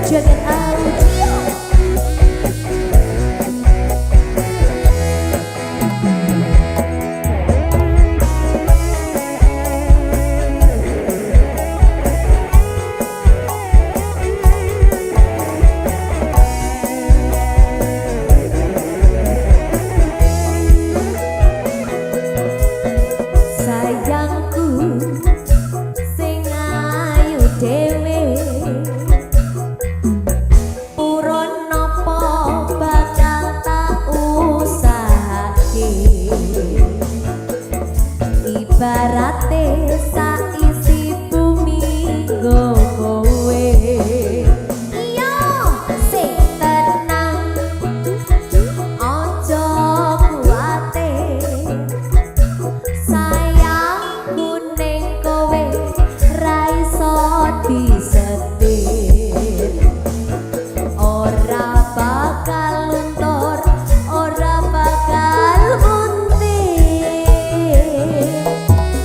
Jagat Audio. Sayangku sing ayu dhewe urun napa bakal tak usahake ibarate saisi bumi nggo kowe iya sing tenang aja kuwate sayangku ning kowe ra iso disetir ora bakal luntur ora bakal muntir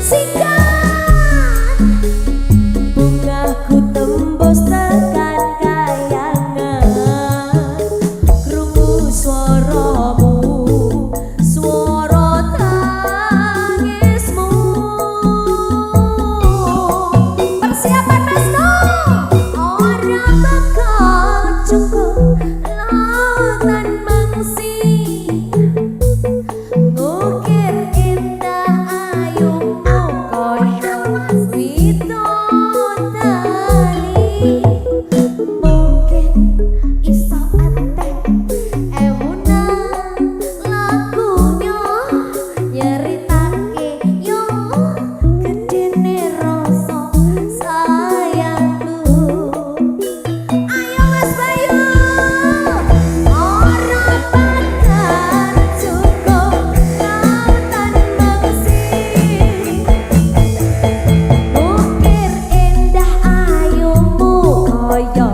sikat bungaku tembus tekan kayangan krungu swaramu swara tangismu persiapan Mas No ora bakal cukup lautan mangsi ngukir indah ayumu koyo widodari mungkin iso ate emunan lagunya nyeritake yo gedene rasa sayangku ayo Mas Bayu ora bakal cukup lautan mangsi ukir indah ayumu koyo